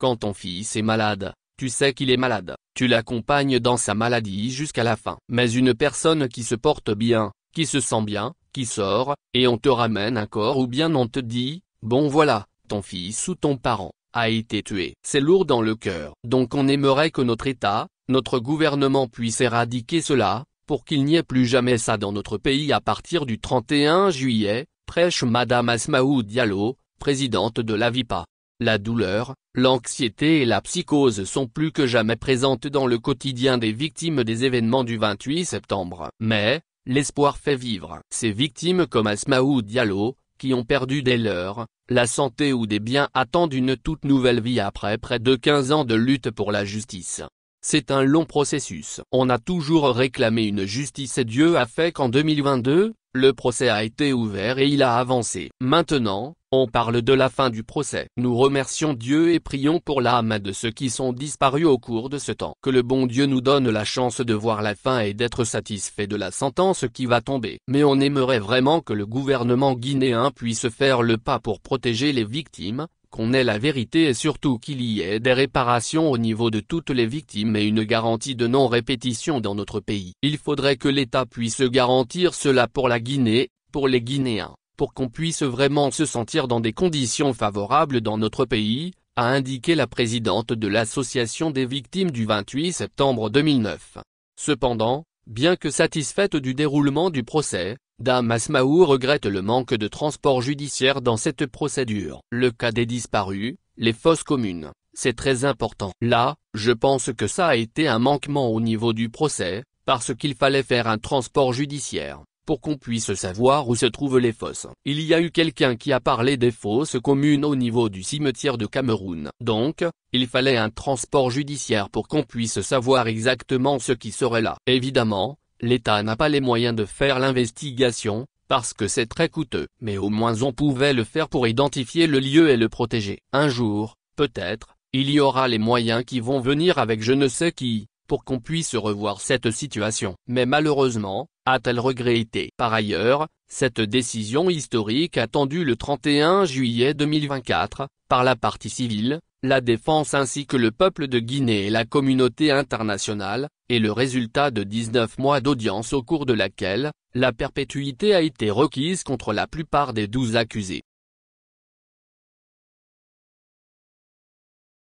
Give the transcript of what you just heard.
Quand ton fils est malade, tu sais qu'il est malade, tu l'accompagnes dans sa maladie jusqu'à la fin. Mais une personne qui se porte bien, qui se sent bien, qui sort, et on te ramène un corps ou bien on te dit, bon voilà, ton fils ou ton parent a été tué. C'est lourd dans le cœur. Donc on aimerait que notre État, notre gouvernement puisse éradiquer cela, pour qu'il n'y ait plus jamais ça dans notre pays à partir du 31 juillet, prêche Madame Asmaou Diallo, présidente de l'AVIPA. La douleur, l'anxiété et la psychose sont plus que jamais présentes dans le quotidien des victimes des événements du 28 septembre. Mais, l'espoir fait vivre. Ces victimes comme Asmaou Diallo, qui ont perdu des leurs, la santé ou des biens attendent une toute nouvelle vie après près de 15 ans de lutte pour la justice. C'est un long processus. On a toujours réclamé une justice et Dieu a fait qu'en 2022, le procès a été ouvert et il a avancé. Maintenant, on parle de la fin du procès. Nous remercions Dieu et prions pour l'âme de ceux qui sont disparus au cours de ce temps. Que le bon Dieu nous donne la chance de voir la fin et d'être satisfait de la sentence qui va tomber. Mais on aimerait vraiment que le gouvernement guinéen puisse faire le pas pour protéger les victimes, qu'on ait la vérité et surtout qu'il y ait des réparations au niveau de toutes les victimes et une garantie de non-répétition dans notre pays. Il faudrait que l'État puisse garantir cela pour la Guinée, pour les Guinéens, pour qu'on puisse vraiment se sentir dans des conditions favorables dans notre pays, a indiqué la présidente de l'association des victimes du 28 septembre 2009. Cependant, bien que satisfaite du déroulement du procès, Dame Asmaou regrette le manque de transport judiciaire dans cette procédure. Le cas des disparus, les fosses communes, c'est très important. Là, je pense que ça a été un manquement au niveau du procès, parce qu'il fallait faire un transport judiciaire, pour qu'on puisse savoir où se trouvent les fosses. Il y a eu quelqu'un qui a parlé des fosses communes au niveau du cimetière de Cameroun. Donc, il fallait un transport judiciaire pour qu'on puisse savoir exactement ce qui serait là. Évidemment, l'État n'a pas les moyens de faire l'investigation, parce que c'est très coûteux. Mais au moins on pouvait le faire pour identifier le lieu et le protéger. Un jour, peut-être, il y aura les moyens qui vont venir avec je ne sais qui, pour qu'on puisse revoir cette situation. Mais malheureusement, a-t-elle regretté. Par ailleurs, cette décision historique attendue le 31 juillet 2024, par la partie civile, la défense ainsi que le peuple de Guinée et la communauté internationale, est le résultat de 19 mois d'audience au cours de laquelle, la perpétuité a été requise contre la plupart des 12 accusés.